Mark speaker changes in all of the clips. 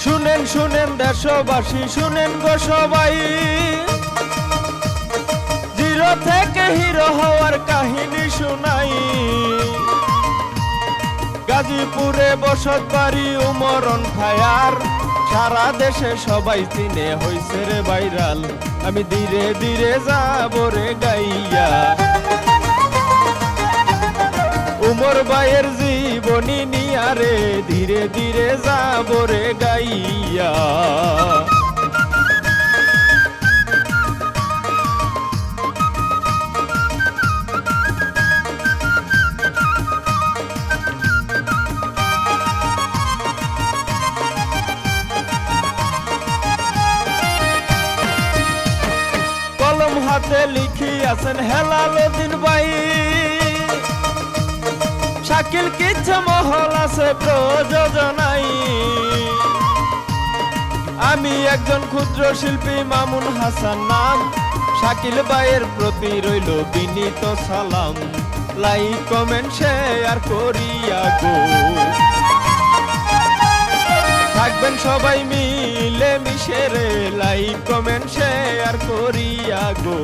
Speaker 1: শুনেন শুনেন দেশবাসী, শুনেন গো সবাই, জিরো থেকে হিরো হওয়ার কাহিনী শুনাই। গাজীপুরে বসত বাড়ি উমরন খায়ার, সারা দেশে সবাই চিনে হইছে রে ভাইরাল। আমি ধীরে ধীরে যাব রে গাইয়া উমর ভাইয়ের জীবনী নিয়া রে, ধীরে ধীরে যাব রে গাইয়া। কলম হাতে লিখিয়াছেন হেলালুদ্দিন ভাই, শাকিল কিচ্ছা মহল আছে প্রযোজনাই। আমি একজন ক্ষুদ্র শিল্পী মামুন হাসান নাম, শাকিল ভাইয়ের প্রতি রইল বিনীত সালাম। লাইক কমেন্ট শেয়ার করিয়া গো, থাকবেন সবাই মিলে মিশে রে, লাইক কমেন্ট শেয়ার করিয়া গো।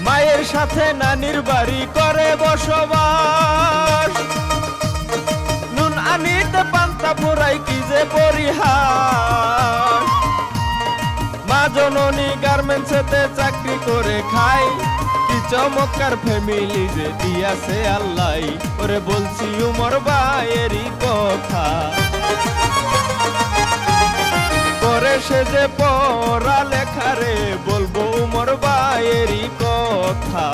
Speaker 1: মায়ের সাথে নানির বাড়ি করে বসবাস, নুন আনিতে পান্তা পুরাই কি যে পরিহাস। মা জননী গার্মেন্টসেতে চাকরি করে খায়, কি চমৎকার ফ্যামিলি যে দিয়াছে আল্লাহ। ওরে বলছি উমর ভাইয়েরই কথা, করে সে যে পড়া লেখা রে, বলবো উমর ভাইয়েরই কথা।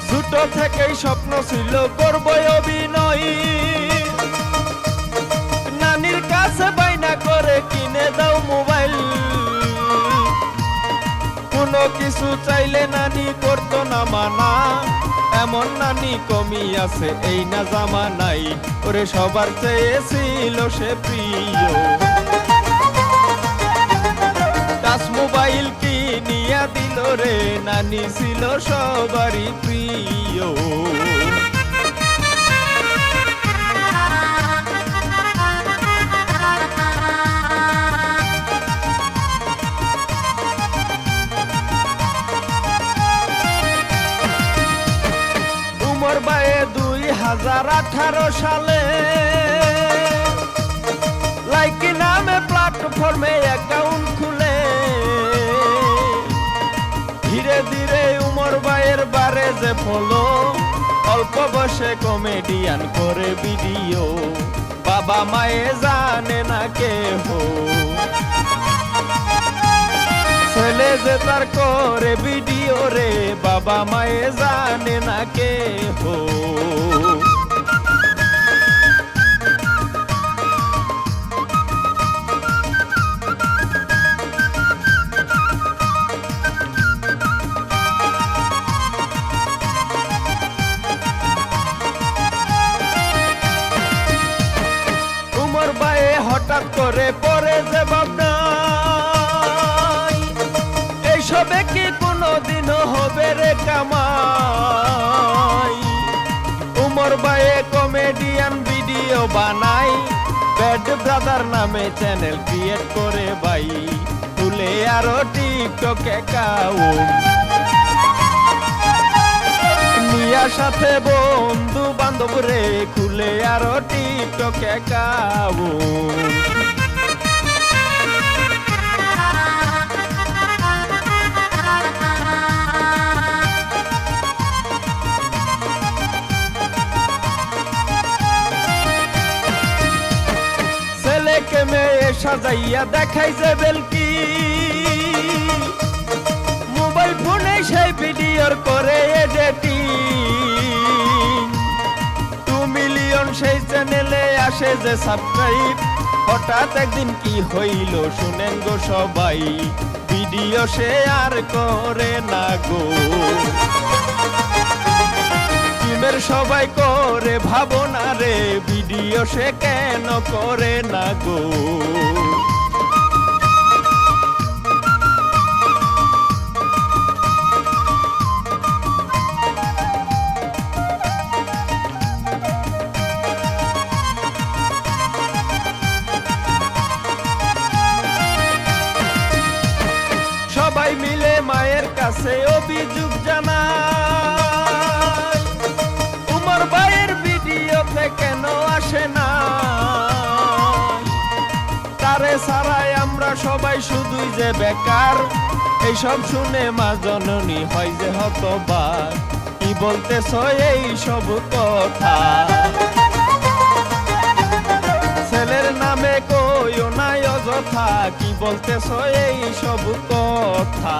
Speaker 1: ছোট থেকেই স্বপ্ন ছিল করবো অভিনয়, নানির কাছে বাইনা করে কিনে দাও মোবাইল। কোনো কিছু চাইলে নানি করতো না মানা, এমন নানি কমি আছে এই না জামানাই। ওরে সবার চেয়েছিল সে প্রিয়, টাচ মোবাইল কিনিয়া দিল রে, নানি ছিল সবারই প্রিয়। উমর ভাইয়ে 2018 সালে লাইক নামে প্ল্যাটফর্মে অ্যাকাউন্ট খুলে, ধীরে ধীরে উমর ভাইয়ের বারে যে ফলো, অল্প বয়সে কমেডিয়ান করে ভিডিও। বাবা মায়ে জানে না কেহ, ছেলে যে তার করে ভিডিও রে, বাবা মায়ে জানে না কেহ। উমর ভাইয়ে হঠাৎ করে পরে যে ভাবনাই, এইসবে কি কোনোদিনও হবে রে কামাই। উমর ভাইয়ে কমেডিয়ান ভিডিও বানাই, ব্যাড ব্রাদার নামে চ্যানেল ক্রিয়েট করে ভাই, তুলে আরো টিকটক অ্যাকাউন্ট নিয়ার সাথে বন্ধু বান্ধব রে, খুলে আরো টিকটক অ্যাকাউন্ট। ছেলেকে মেয়ে সাজাইয়া দেখাই যে বেলকি, মোবাইল ফোনে সেই ভিডিওর করে এডিটিং। 2 মিলিয়ন সেই চ্যানেলে আসে যে সাবস্ক্রাইব, হঠাৎ একদিন কি হইল শুনেন গো সবাই, ভিডিও শেয়ার করে না গো। টিমের সবাই করে ভাবনা রে, ভিডিও সে কেন করে না গো। সবাই মিলে মায়ের কাছে অভিযোগ জানায়, উমর ভাইয়ের ভিডিওতে কেন আসে না। তারে ছাড়াই আমরা সবাই শুধুই যে বেকার, এইসব শুনে মা জননী হয় যে হতবাক, কি বলতেছ এই সব কথা। ছেলের নামে কইও নাই অযথা, কি বলতেছ এই সব কথা।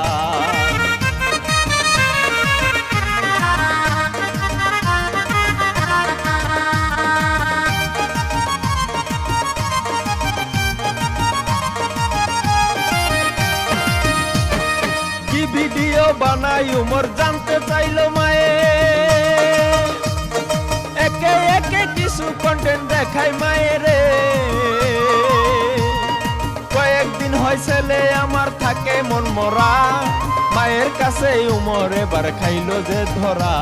Speaker 1: কি ভিডিও বানাই উমর জানতে চাইলো মায়ে, একে একে কিছু কন্টেন্ট দেখাই মায়েরে। কয়েকদিন হয় ছেলে আমার থাকে মন মরা, মায়ের কাছে উমর এবার খাইলো যে ধরা।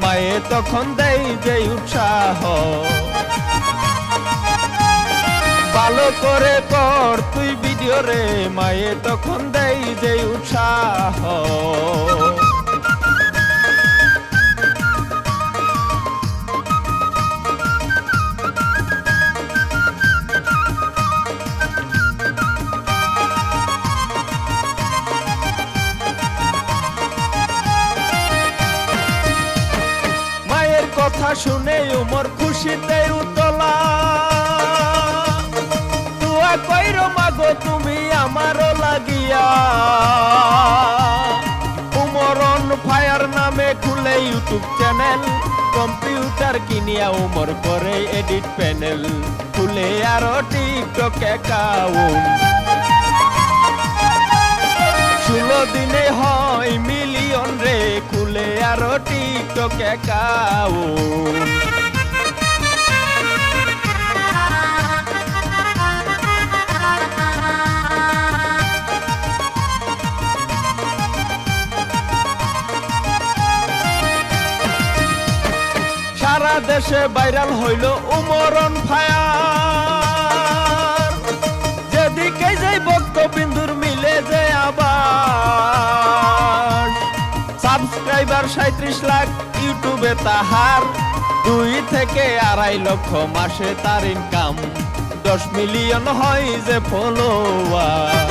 Speaker 1: মায়ে তখন দেই যে উৎসাহ, ভালো করে কর তুই ভিডিও রে, মায়ে তখন দেই যে উৎসাহ। মায়ের কথা শুনে উমর খুশিতে উতলা, দুয়া কইরো মাগো তুমি আমারও লাগিয়া। উমর অন ফায়ার নামে খুলে ইউটিউব চ্যানেল, কম্পিউটার কিনিয়া উমর করে এডিট প্যানেল, খুলে আরো টিকটক অ্যাকাউন্ট। 16 দিনে হয় মিলিয়ন রে, খুলে আরো টিকটক অ্যাকাউন্ট। সারা দেশে ভাইরাল হইল উমর অন ফায়ার, যেদিকে যাই ভক্তবিন্দুর মিলে যে আবার। সাবস্ক্রাইবার 37 লাখ ইউটিউবে তাহার, 2 থেকে 2.5 লক্ষ মাসে তার ইনকাম, 10 মিলিয়ন হয় যে ফলোয়ার।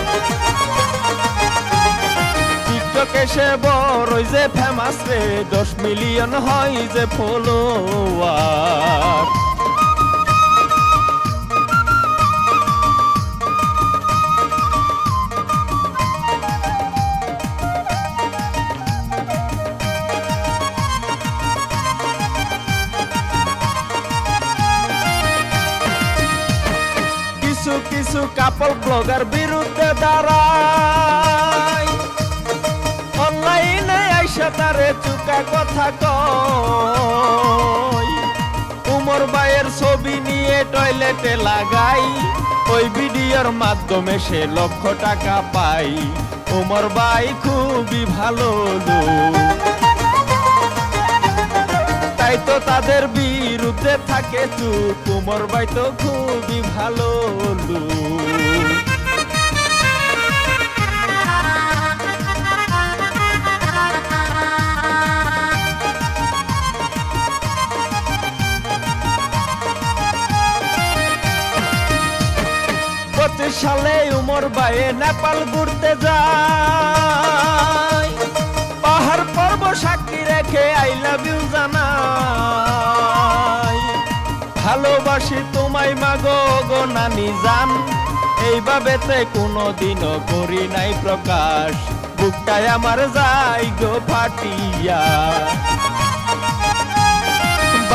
Speaker 1: টিকটকে সে বড়ই যে ফেমাস রে, 10 মিলিয়ন হয় যে ফলোয়ার। কিছু কিছু কাপল ব্লগার বিরুদ্ধে দাঁড়ায়, অনলাইনে আইসা তারে চুকা কথা কয়। উমর ভাইয়ের ছবি নিয়ে টয়লেটে লাগাই, ওই ভিডিওর মাধ্যমে সে লক্ষ টাকা পাই। উমর ভাই খুবই ভালো লোক, তাই তো তাদের বিরুদ্ধে থাকে চুপ। উমর ভাই তো খুবই ভালো লোক। সালে উমর ভাই নেপাল ঘুরতে যায়, পাহাড় পর্ব সাক্ষী রেখে আই লাভ ইউ জানাই। ভালোবাসি তোমায় মাগো গো নানি জান, এইভাবেতে কোনোদিনও করি নাই প্রকাশ, বুকটায় আমার যাই গো ফাটিয়া।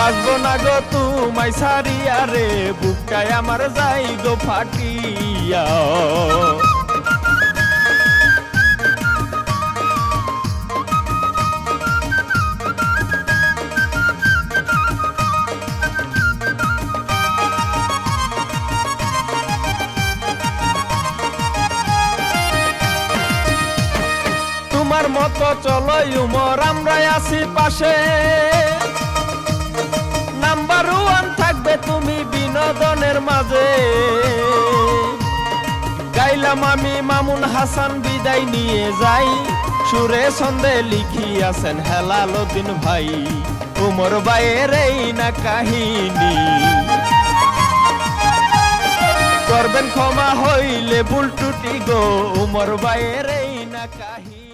Speaker 1: বাঁচবো না গো তোমায় সারিয়া রে, বুকটায় আমার যাই গো ফাটিয়া। তোমার মতো চলো উমর, আমরাই আছি পাশে। নাম্বার ওয়ান থাকবে তুমি বিনোদনের মাঝে। গাইলাম আমি মামুন হাসান, বিদায় নিয়ে যাই। সুরে ছন্দে লিখিয়াছেন হেলালুদ্দিন ভাই, উমর ভাইয়ের এই না কাহিনী। করবেন ক্ষমা হইলে ভুল টুটি গো, উমর ভাইয়ের এই না কাহিনী।